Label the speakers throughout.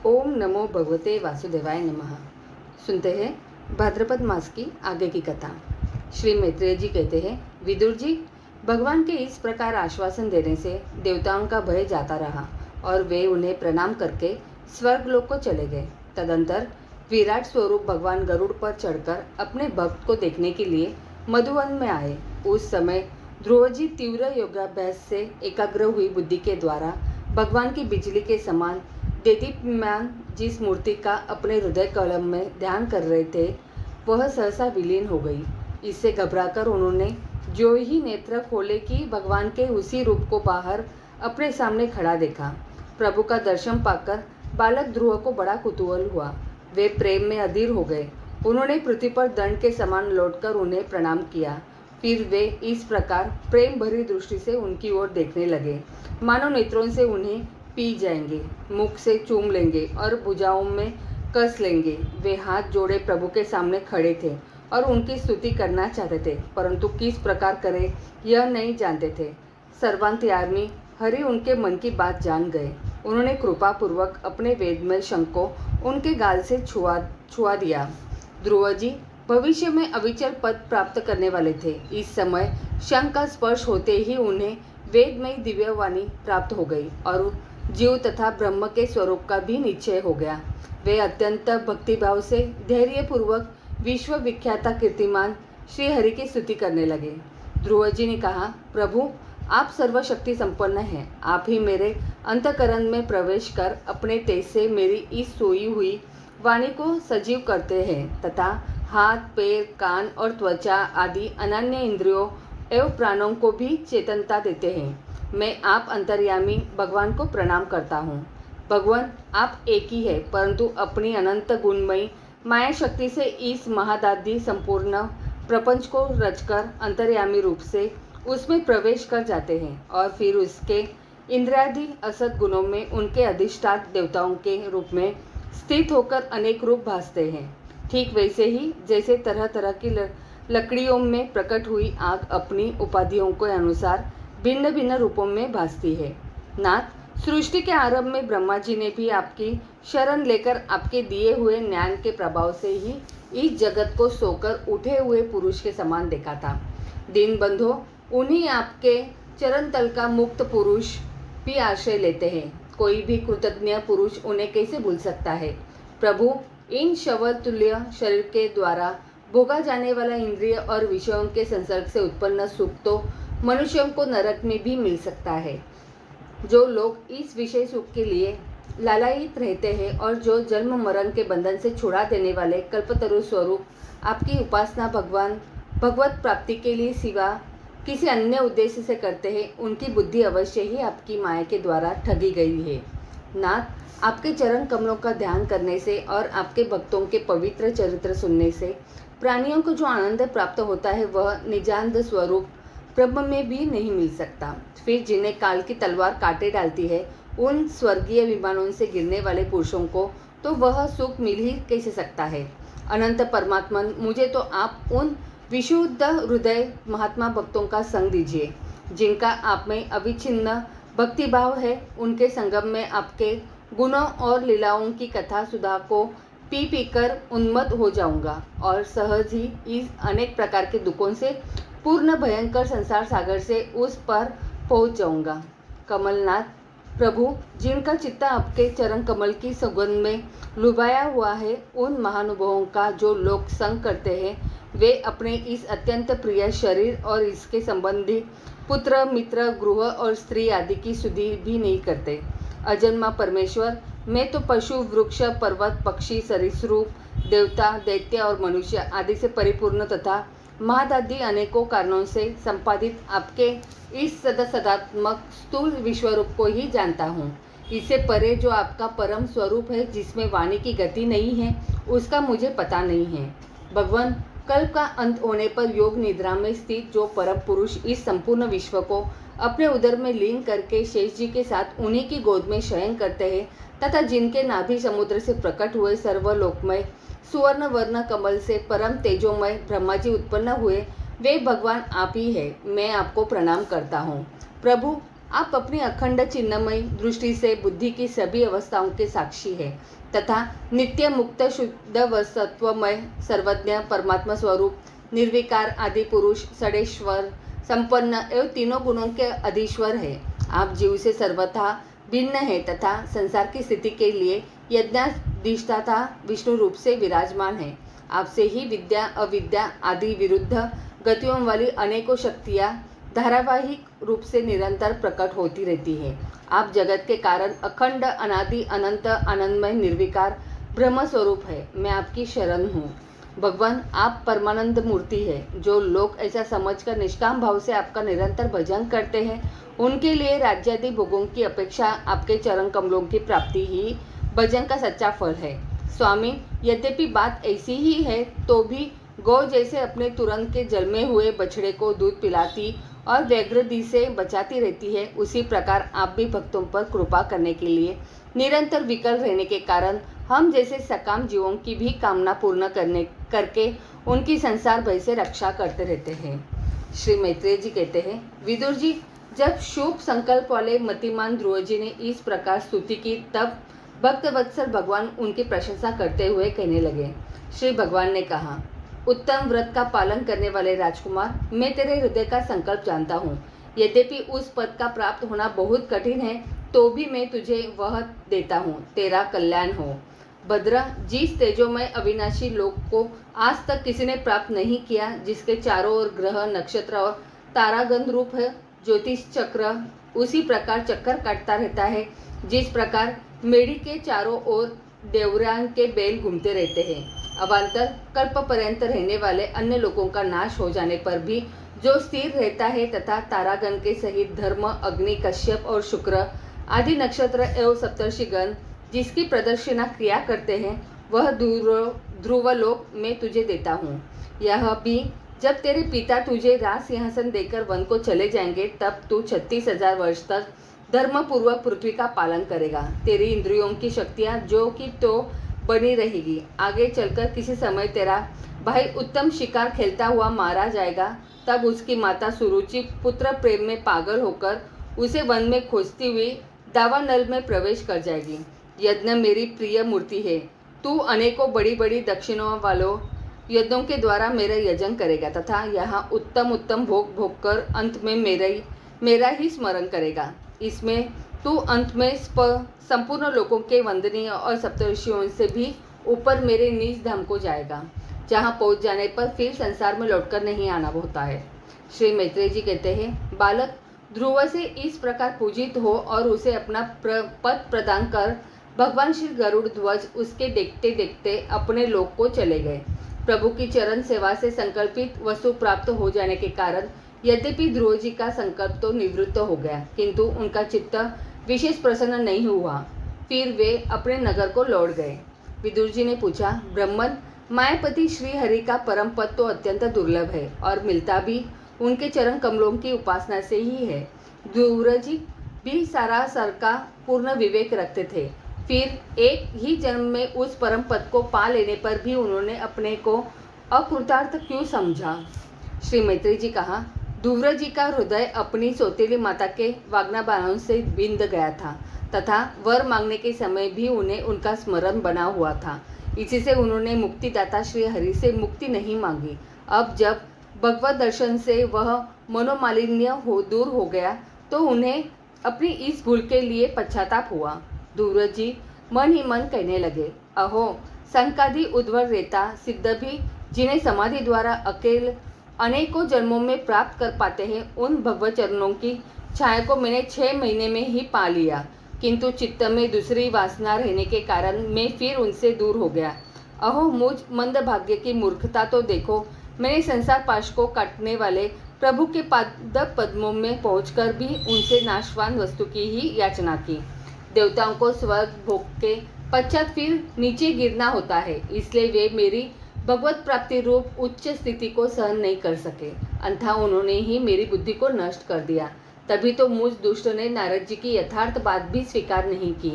Speaker 1: ओम नमो भगवते वासुदेवाय नमः। सुनते हैं भाद्रपद मास की आगे की कथा। श्री मैत्रेय जी कहते हैं, विदुर जी, भगवान के इस प्रकार आश्वासन देने से देवताओं का भय जाता रहा और वे उन्हें प्रणाम करके स्वर्गलोक को चले गए। तदंतर विराट स्वरूप भगवान गरुड़ पर चढ़कर अपने भक्त को देखने के लिए मधुवन में आए। उस समय ध्रुव जी तीव्र योगाभ्यास से एकाग्र हुई बुद्धि के द्वारा भगवान की बिजली के समान देदीप्यमान जिस मूर्ति का अपने हृदय कलम में ध्यान कर रहे थे, वह सहसा विलीन हो गई। इससे घबराकर उन्होंने जो ही नेत्र खोले कि भगवान के उसी रूप को बाहर अपने सामने खड़ा देखा। प्रभु का दर्शन पाकर बालक ध्रुव को बड़ा कुतूहल हुआ। वे प्रेम में अधीर हो गए। उन्होंने पृथ्वी पर दंड के समान लौटकर उन्हें प्रणाम किया। फिर वे इस प्रकार प्रेम भरी दृष्टि से उनकी ओर देखने लगे, मानो नेत्रों से उन्हें पी जाएंगे, मुख से चूम लेंगे और भुजाओं में कस लेंगे। वे हाथ जोड़े प्रभु के सामने खड़े थे और उनकी स्तुति करना चाहते थे, परंतु किस प्रकार करें यह नहीं जानते थे। सर्वांतर्यामी हरि उनके मन की बात जान गए। उन्होंने कृपापूर्वक अपने वेदमय शंख को उनके गाल से छुआ दिया। ध्रुव जी भविष्य में अविचल पद प्राप्त करने वाले थे। इस समय शंख का स्पर्श होते ही उन्हें वेदमय दिव्यवाणी प्राप्त हो गई और जीव तथा ब्रह्म के स्वरूप का भी निश्चय हो गया। वे अत्यंत भक्तिभाव से धैर्यपूर्वक विश्व विख्याता कीर्तिमान श्री हरि की स्तुति करने लगे। ध्रुव जी ने कहा, प्रभु आप सर्वशक्ति संपन्न हैं। आप ही मेरे अंतःकरण में प्रवेश कर अपने तेज से मेरी इस सोई हुई वाणी को सजीव करते हैं तथा हाथ, पैर, कान और त्वचा आदि अनन्य इंद्रियों एवं प्राणों को भी चेतनता देते हैं। मैं आप अंतर्यामी भगवान को प्रणाम करता हूँ। भगवान आप एक ही है, परंतु अपनी अनंत गुणमयी माया शक्ति से इस महादादी संपूर्ण प्रपंच को रचकर अंतर्यामी रूप से उसमें प्रवेश कर जाते हैं और फिर उसके इंद्रियादि असत गुणों में उनके अधिष्ठात देवताओं के रूप में स्थित होकर अनेक रूप भासते हैं। ठीक वैसे ही जैसे तरह तरह की लकड़ियों में प्रकट हुई आग अपनी उपाधियों के अनुसार भिन्न भिन्न रूपों में भासती है। नाथ, सृष्टि के आरंभ में ब्रह्मा जी ने भी आपकी शरण लेकर आपके दिए हुए ज्ञान के प्रभाव से ही इस जगत को सोकर उठे हुए पुरुष के समान देखा था। दीन बंधो, उन्हीं आपके चरण तल का मुक्त पुरुष भी आश्रय लेते हैं। कोई भी कृतज्ञ पुरुष उन्हें कैसे भूल सकता है। प्रभु, इन शव तुल्य शरीर के द्वारा भोगा जाने वाला इंद्रिय और विषयों के संसर्ग से उत्पन्न सुख तो मनुष्यों को नरक में भी मिल सकता है। जो लोग इस विषय सुख के लिए लालायित रहते हैं और जो जन्म मरण के बंधन से छुड़ा देने वाले कल्पतरु स्वरूप आपकी उपासना भगवत प्राप्ति के लिए सिवा किसी अन्य उद्देश्य से करते हैं, उनकी बुद्धि अवश्य ही आपकी माया के द्वारा ठगी गई है। नाथ, आपके चरण कमलों का ध्यान करने से और आपके भक्तों के पवित्र चरित्र सुनने से प्राणियों को जो आनंद प्राप्त होता है, वह निजानंद स्वरूप ब्रह्म में भी नहीं मिल सकता। फिर जिन्हें काल की तलवार काटे डालती है, उन स्वर्गीय विमानों से गिरने वाले पुरुषों को तो वह सुख मिल ही कैसे सकता है। अनंत परमात्मन, मुझे तो आप उन विशुद्ध हृदय महात्मा भक्तों का संग दीजिए जिनका आप में अविच्छिन्न भक्तिभाव है। उनके संगम में आपके गुणों और लीलाओं की कथा सुधा को पी पी कर उन्मत्त हो जाऊंगा और सहज ही इस अनेक प्रकार के दुखों से पूर्ण भयंकर संसार सागर से उस पर पहुंच जाऊंगा। कमलनाथ, प्रभु, जिनका चित्त आपके चरण कमल की सुगंध में लुभाया हुआ है, उन महानुभावों का जो लोग संग करते हैं, वे अपने इस अत्यंत प्रिय शरीर और इसके संबंधी पुत्र, मित्र, गृह और स्त्री आदि की सुधि भी नहीं करते। अजन्मा परमेश्वर, मैं तो पशु, वृक्ष, पर्वत, पक्षी, सरीसृप, देवता, दैत्य और मनुष्य आदि से परिपूर्ण तथा महादादी अनेकों कारणों से संपादित आपके इस सदात्मक स्थूल विश्वरूप को ही जानता हूँ। इससे परे जो आपका परम स्वरूप है, जिसमें वाणी की गति नहीं है, उसका मुझे पता नहीं है। भगवान, कल्प का अंत होने पर योग निद्रा में स्थित जो परम पुरुष इस संपूर्ण विश्व को अपने उदर में लीन करके शेष जी के साथ उन्हीं की गोद में शयन करते हैं तथा जिनके नाभि समुद्र से प्रकट हुए सर्वलोकमय सुवर्ण वर्ण कमल से परम तेजोमय ब्रह्मा जी उत्पन्न हुए, वे भगवान आप ही है। मैं आपको प्रणाम करता हूँ। प्रभु, आप अपनी अखंड चिन्हमय दृष्टि से बुद्धि की सभी अवस्थाओं के साक्षी है तथा नित्य मुक्त शुद्ध व सत्वमय सर्वज्ञ परमात्मा स्वरूप निर्विकार आदि पुरुष षडेश्वर संपन्न एवं तीनों गुणों के अधीश्वर है। आप जीव से सर्वथा भिन्न है तथा संसार की स्थिति के लिए यज्ञाधिष्ठाता विष्णु रूप से विराजमान है। आपसे ही विद्या अविद्या आदि विरुद्ध गतियों वाली अनेकों शक्तियाँ धारावाहिक रूप से निरंतर प्रकट होती रहती है। आप जगत के कारण अखंड अनादि अनंत आनंदमय निर्विकार ब्रह्म स्वरूप है। मैं आपकी शरण हूँ। भगवान आप परमानंद मूर्ति है। जो लोग ऐसा समझकर निष्काम भाव से आपका निरंतर भजन करते हैं उनके लिए राज्यादि भोगों की अपेक्षा आपके चरण कमलों की प्राप्ति ही भजन का सच्चा फल है। स्वामी, यद्यपि बात ऐसी ही है तो भी गौ जैसे अपने तुरंत के जन्मे हुए बछड़े को दूध पिलाती और व्यग्रदी से बचाती रहती है, उसी प्रकार आप भी भक्तों पर कृपा करने के लिए निरंतर विकल रहने के कारण हम जैसे सकाम जीवों की भी कामना पूर्ण करके उनकी संसार भय से रक्षा करते रहते हैं। श्री मैत्रेय जी कहते हैं, विदुर जी, जब शुभ संकल्प वाले मतिमान ध्रुव जी ने इस प्रकार स्तुति की तब भक्तवत्सल भगवान उनकी प्रशंसा करते हुए कहने लगे। श्री भगवान ने कहा, उत्तम व्रत का पालन करने वाले राजकुमार, मैं तेरे हृदय का संकल्प जानता हूँ। यद्यपि उस पद का प्राप्त होना बहुत कठिन है तो भी मैं तुझे वह देता हूँ, तेरा कल्याण हो। भद्र, जिस तेजोमय अविनाशी लोक को आज तक किसी ने प्राप्त नहीं किया, जिसके चारों ओर ग्रह नक्षत्र और तारागण रूप है, ज्योतिष चक्र उसी प्रकार चक्कर काटता रहता है जिस प्रकार मेढ़ी के चारों ओर देवरान के बैल घूमते रहते हैं। अवान्तर कल्प पर्यंत रहने वाले अन्य लोगों का नाश हो जाने पर भी जो स्थिर रहता है तथा तारागण के सहित धर्म, अग्नि, कश्यप और शुक्र आदि नक्षत्र एवं सप्तर्षिगण जिसकी प्रदर्शना क्रिया करते हैं, वह ध्रुवलोक में तुझे देता हूँ। यह भी जब तेरे पिता तुझे राज सिंहासन देकर वन को चले जाएंगे तब तू 36,000 वर्ष तक धर्मपूर्वक पृथ्वी का पालन करेगा। तेरी इंद्रियों की शक्तियाँ जो कि तो बनी रहेगी। आगे चलकर किसी समय तेरा भाई उत्तम शिकार खेलता हुआ मारा जाएगा, तब उसकी माता सुरुचि पुत्र प्रेम में पागल होकर उसे वन में खोजती हुई दावानल में प्रवेश कर जाएगी। यज्ञ मेरी प्रिय मूर्ति है। तू अनेकों बड़ी बड़ी दक्षिणों वालों यज्ञों के द्वारा मेरा यजन करेगा तथा यहाँ उत्तम उत्तम भोग भोग कर अंत में मेरा ही स्मरण करेगा। इसमें तू अंत में संपूर्ण लोगों के वंदनीय और सप्तर्षियों से भी ऊपर मेरे निज धाम को जाएगा, जहाँ पहुँच जाने पर फिर संसार में लौटकर नहीं आना होता है। श्री मैत्रेय जी कहते हैं, बालक, ध्रुव से इस प्रकार पूजित हो और उसे अपना पद प्रदान कर भगवान श्री गरुड़ ध्वज उसके देखते देखते अपने लोक को चले गए। प्रभु की चरण सेवा से संकल्पित वस्तु प्राप्त हो जाने के कारण यद्यपि ध्रुव जी का संकल्प तो निवृत्त हो गया, किंतु उनका चित्त विशेष प्रसन्न नहीं हुआ। फिर वे अपने नगर को लौट गए। विदुर जी ने पूछा, ब्रह्मन, मायापति श्री हरि का परम पद तो अत्यंत दुर्लभ है और मिलता भी उनके चरण कमलों की उपासना से ही है। ध्रुव जी भी सरासर का पूर्ण विवेक रखते थे, फिर एक ही जन्म में उस परम पद को पा लेने पर भी उन्होंने अपने को अकृतार्थ क्यों समझा। श्री मैत्रेय जी कहा, ध्रुव जी का हृदय अपनी सौतेली माता के वाग्नाबाणों से बिंद गया था तथा वर मांगने के समय भी उन्हें उनका स्मरण बना हुआ था। इसी से उन्होंने मुक्तिदाता श्री हरि से मुक्ति नहीं मांगी। अब जब भगवत दर्शन से वह मनोमालिन्य दूर हो गया तो उन्हें अपनी इस भूल के लिए पश्चाताप हुआ। ध्रुव जी मन ही मन कहने लगे, अहो, संकादि उद्भव रेता सिद्ध भी जिन्हें समाधि द्वारा अकेले अनेकों जन्मों में प्राप्त कर पाते हैं, उन भगवत चरणों की छाया को मैंने 6 महीने में ही पा लिया, किंतु चित्त में दूसरी वासना रहने के कारण मैं फिर उनसे दूर हो गया। अहो, मुझ मंद भाग्य की मूर्खता तो देखो, मैंने संसार पाश को काटने वाले प्रभु के पाद पद्मों में पहुंचकर भी उनसे नाशवान वस्तु की ही याचना की। देवताओं को स्वर्ग भोग के पश्चात फिर नीचे गिरना होता है, इसलिए वे मेरी भगवत प्राप्ति रूप उच्च स्थिति को सहन नहीं कर सके, अंततः उन्होंने ही मेरी बुद्धि को नष्ट कर दिया। तभी तो मुझ दुष्ट ने नारद जी की यथार्थ बात भी स्वीकार नहीं की।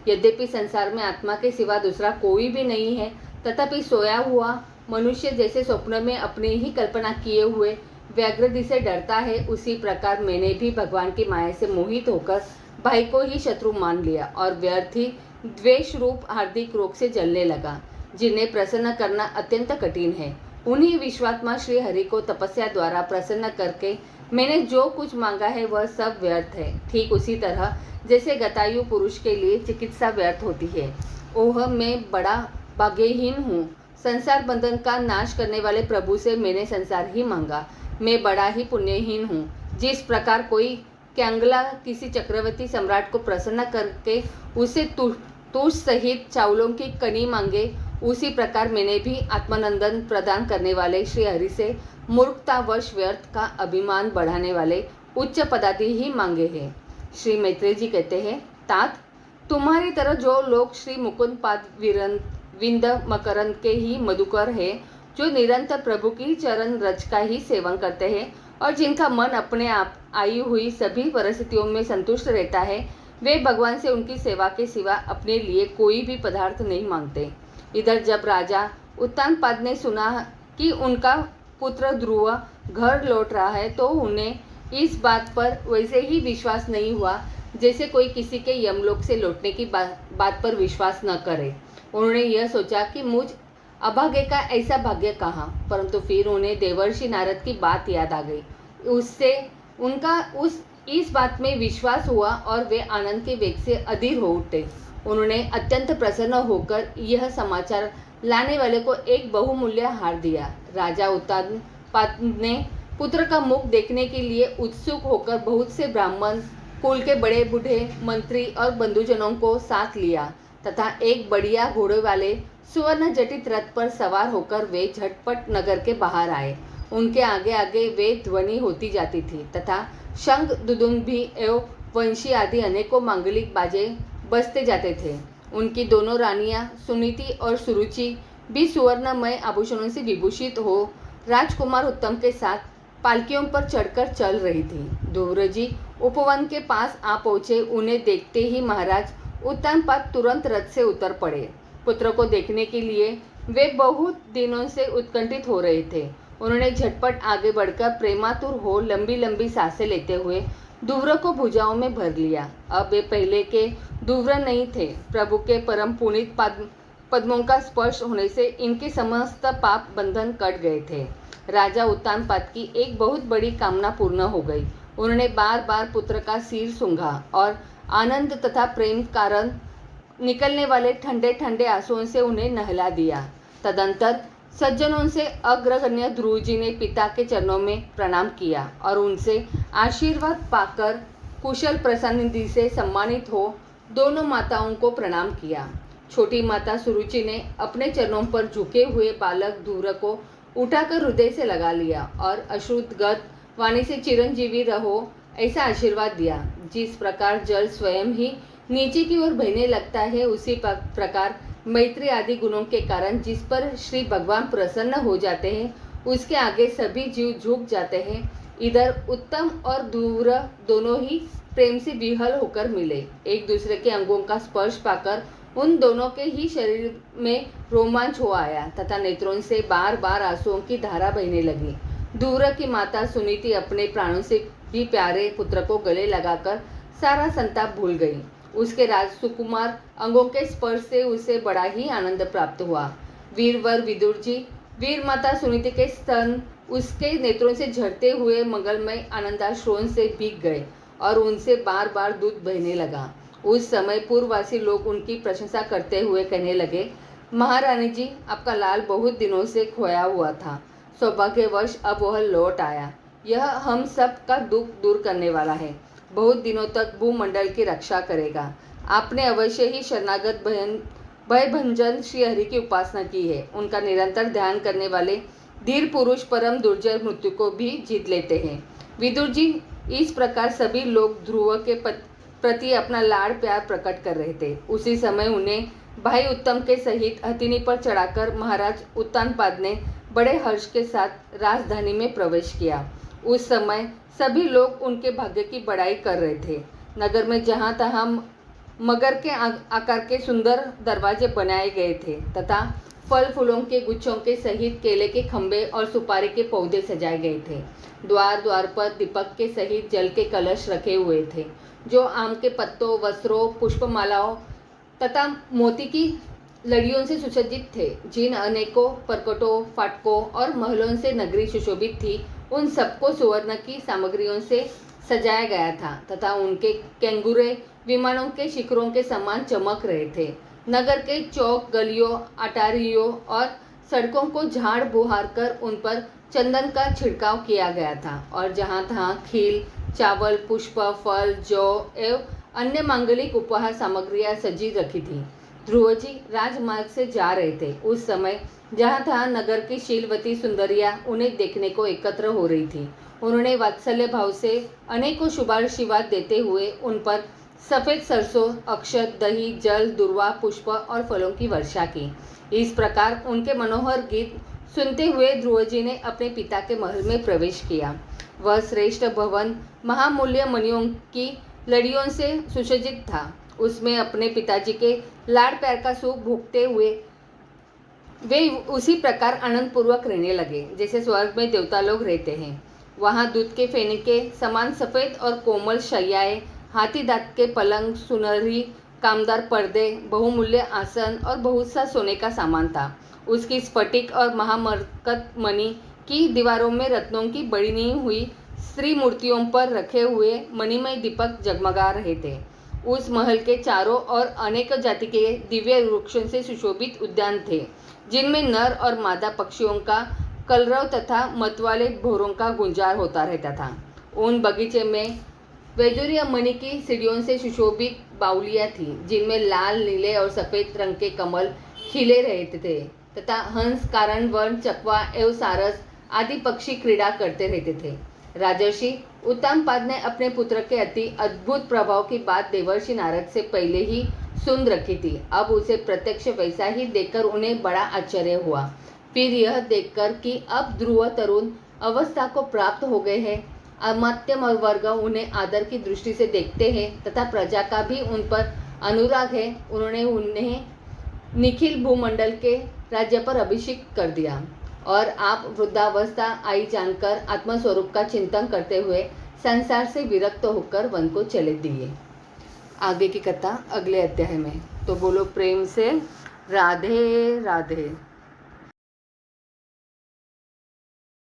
Speaker 1: यद्यपि संसार में आत्मा के सिवा दूसरा कोई भी नहीं है, तथापि सोया हुआ मनुष्य जैसे स्वप्न में अपने ही कल्पना किए हुए व्याघ्रदि से डरता है, उसी प्रकार मैंने भी भगवान की माया से मोहित होकर भाई को ही शत्रु मान लिया और व्यर्थ ही द्वेष रूप हार्दिक रोग से जलने लगा, जिन्हें प्रसन्न करना अत्यंत कठिन है। उन्हीं विश्वात्मा श्री हरि को तपस्या द्वारा प्रसन्न करके मैंने जो कुछ मांगा है वह सब व्यर्थ है। ठीक उसी तरह जैसे गतायु पुरुष के लिए चिकित्सा व्यर्थ होती है। ओह, मैं बड़ा भाग्यहीन हूँ। संसार बंधन का नाश करने वाले प्रभु से मैंने संसार ही मांगा। मैं बड़ा ही पुण्यहीन हूँ। जिस प्रकार कोई कैंगला किसी चक्रवर्ती सम्राट को प्रसन्न करके उसे तुष सहित चावलों की कनी मांगे, उसी प्रकार मैंने भी आत्मानंदन प्रदान करने वाले श्री हरि से मूर्खतावश व्यर्थ का अभिमान बढ़ाने वाले उच्च पदार्थी ही मांगे हैं। श्री मैत्रेय जी कहते हैं, तात, तुम्हारी तरह जो लोग श्री मुकुंद पाद विंद मकरंद के ही मधुकर है, जो निरंतर प्रभु की चरण रज का ही सेवन करते हैं और जिनका मन अपने आप आई हुई सभी परिस्थितियों में संतुष्ट रहता है, वे भगवान से उनकी सेवा के सिवा अपने लिए कोई भी पदार्थ नहीं मांगते। इधर जब राजा उत्तानपाद ने सुना कि उनका पुत्र ध्रुव घर लौट रहा है, तो उन्हें इस बात पर वैसे ही विश्वास नहीं हुआ जैसे कोई किसी के यमलोक से लौटने की बात पर विश्वास न करे। उन्होंने यह सोचा कि मुझ अभागे का ऐसा भाग्य कहाँ, परंतु फिर उन्हें देवर्षि नारद की बात याद आ गई। उससे उनका इस बात में विश्वास हुआ और वे आनंद के वेग से अधीर हो उठे। उन्होंने अत्यंत प्रसन्न होकर यह समाचार लाने वाले को एक बहुमूल्य हार दिया। राजा उत्तानपाद ने पुत्र का मुख देखने के लिए उत्सुक होकर बहुत से ब्राह्मण, कुल के बड़े बूढ़े, मंत्री और बंधुजनों को साथ लिया तथा एक बढ़िया घोड़े वाले सुवर्ण जटित रथ पर सवार होकर वे झटपट नगर के बाहर आए। उनके आगे आगे वे ध्वनि होती जाती थी तथा शंख, दुदुम्भी एवं वंशी आदि अनेकों मांगलिक बाजे बजते जाते थे। उनकी दोनों रानियां सुनीति और सुरुचि भी सुवर्णमय आभूषणों से विभूषित हो राजकुमार उत्तम के साथ पालकियों पर चढ़कर चल रही थी। ध्रुवजी उपवन के पास आ पहुंचे। उन्हें देखते ही महाराज उत्तानपाद तुरंत रथ से उतर पड़े। पुत्र को देखने के लिए वे बहुत दिनों से उत्कंठित हो रहे थे। उन्होंने झटपट आगे बढ़कर प्रेमातुर हो लंबी लंबी सांसें लेते हुए ध्रुव को भुजाओं में भर लिया। अब वे पहले के ध्रुव नहीं थे। प्रभु के परम पुनीत पद्मों का स्पर्श होने से इनके समस्त पाप बंधन कट गए थे। राजा उत्तानपाद की एक बहुत बड़ी कामना पूर्ण हो गई। उन्होंने बार बार पुत्र का सिर सूंघा और आनंद तथा प्रेम कारण निकलने वाले ठंडे ठंडे आंसुओं से उन्हें नहला दिया। तदंतर सज्जनों से अग्रगण्य ध्रुव जी ने पिता के चरणों में प्रणाम किया और उनसे आशीर्वाद पाकर कुशल प्रसन्नता से सम्मानित हो दोनों माताओं को प्रणाम किया। छोटी माता सुरुचि ने अपने चरणों पर झुके हुए बालक ध्रुव को उठाकर हृदय से लगा लिया और अश्रुगत वाणी से चिरंजीवी रहो ऐसा आशीर्वाद दिया। जिस प्रकार जल स्वयं ही नीचे की ओर बहने लगता है, उसी प्रकार मैत्री आदि गुणों के कारण जिस पर श्री भगवान प्रसन्न हो जाते हैं, उसके आगे सभी जीव झुक जाते हैं। इधर उत्तम और ध्रुव दोनों ही प्रेम से विहल होकर मिले। एक दूसरे के अंगों का स्पर्श पाकर उन दोनों के ही शरीर में रोमांच हो आया तथा नेत्रों से बार बार आंसुओं की धारा बहने लगी। ध्रुव की माता सुनीति अपने प्राणों से भी प्यारे पुत्र को गले लगाकर सारा संताप भूल गई। उसके राजसुकुमार अंगों के स्पर्श से उसे बड़ा ही आनंद प्राप्त हुआ। वीरवर विदुर जी, वीर माता सुनीति के स्तन उसके नेत्रों से झरते हुए मंगलमय आनंदाश्रुओं से भीग गए और उनसे बार बार दूध बहने लगा। उस समय पूर्ववासी लोग उनकी प्रशंसा करते हुए कहने लगे, महारानी जी, आपका लाल बहुत दिनों से खोया हुआ था, सौभाग्यवश अब वह लौट आया। यह हम सब का दुख दूर करने वाला है, बहुत दिनों तक भूमंडल की रक्षा करेगा। आपने अवश्य ही शरणागत भयभंजन श्री हरि की उपासना की है। उनका निरंतर ध्यान करने वाले धीर पुरुष परम दुर्जय मृत्यु को भी जीत लेते हैं। विदुर जी, इस प्रकार सभी लोग ध्रुव के प्रति अपना लाड़ प्यार प्रकट कर रहे थे। उसी समय उन्हें भाई उत्तम के सहित हथिनी पर चढ़ाकर महाराज उत्तानपाद ने बड़े हर्ष के साथ राजधानी में प्रवेश किया। उस समय सभी लोग उनके भाग्य की बड़ाई कर रहे थे। नगर में जहाँ तहाँ मगर के आकार के सुंदर दरवाजे बनाए गए थे तथा फल फूलों के गुच्छों के सहित केले के खंभे और सुपारी के पौधे सजाए गए थे। द्वार द्वार पर दीपक के सहित जल के कलश रखे हुए थे, जो आम के पत्तों, वस्त्रों, पुष्पमालाओं तथा मोती की लड़ियों से सुसज्जित थे। जिन अनेकों परकटों, फाटकों और महलों से नगरी सुशोभित थी, उन सबको सुवर्ण की सामग्रियों से सजाया गया था तथा उनके कैंगुरे विमानों के शिखरों के समान चमक रहे थे। नगर के चौक, गलियों, अटारियों और सड़कों को झाड़ बुहार कर उन पर चंदन का छिड़काव किया गया था और जहाँ तहाँ खील, चावल, पुष्प, फल, जौ एवं अन्य मांगलिक उपहार सामग्रियां सजी रखी थी। ध्रुव जी राजमार्ग से जा रहे थे। उस समय जहाँ तहाँ नगर की शीलवती सुंदरियां उन्हें देखने को एकत्र हो रही थी। उन्होंने वात्सल्य भाव से अनेकों शुभाशीर्वाद देते हुए उन पर सफ़ेद सरसों, अक्षत, दही, जल, दुर्वा, पुष्प और फलों की वर्षा की। इस प्रकार उनके मनोहर गीत सुनते हुए ध्रुव जी ने अपने पिता के महल में प्रवेश किया। वह श्रेष्ठ भवन महामूल्य मणियों की लड़ियों से सुसज्जित था। उसमें अपने पिताजी के लाड़ प्यार का सुख भोगते हुए वे उसी प्रकार आनंद पूर्वक रहने लगे जैसे स्वर्ग में देवता लोग रहते हैं। वहाँ दूध के फेने के समान सफ़ेद और कोमल शैयाएं, हाथी दांत के पलंग, सुनहरी कामदार पर्दे, बहुमूल्य आसन और बहुत सा सोने का सामान था। उसकी स्फटिक और महामरकत मणि की दीवारों में रत्नों की बनी हुई स्त्री मूर्तियों पर रखे हुए मणिमय दीपक जगमगा रहे थे। उस महल के चारों ओर अनेक जाति के दिव्य वृक्षों से सुशोभित उद्यान थे, जिनमें नर और मादा पक्षियों का कलरव तथा मतवाले भौरों का गुंजार होता रहता था। उन बगीचे में वैदूर्य मणि की सीढ़ियों से सुशोभित बाउलियाँ थीं, जिनमें लाल, नीले और सफ़ेद रंग के कमल खिले रहते थे तथा हंस, कारण, वर्ण, चकवा एवं सारस आदि पक्षी क्रीड़ा करते रहते थे। राजर्षि उत्तानपाद ने अपने पुत्र के अति अद्भुत प्रभाव की बात देवर्षि नारद से पहले ही सुन रखी थी। अब उसे प्रत्यक्ष वैसा ही देखकर उन्हें बड़ा आश्चर्य हुआ। फिर यह देखकर कि अब ध्रुव तरुण अवस्था को प्राप्त हो गए हैं, अमात्य वर्ग उन्हें आदर की दृष्टि से देखते हैं तथा प्रजा का भी उन पर अनुराग है, उन्होंने उन्हें निखिल भूमंडल के राज्य पर अभिषिक्त कर दिया और आप वृद्धावस्था आई जानकर आत्मस्वरूप का चिंतन करते हुए संसार से विरक्त होकर वन को चले दिए। आगे की कथा अगले अध्याय में। तो बोलो प्रेम से राधे राधे।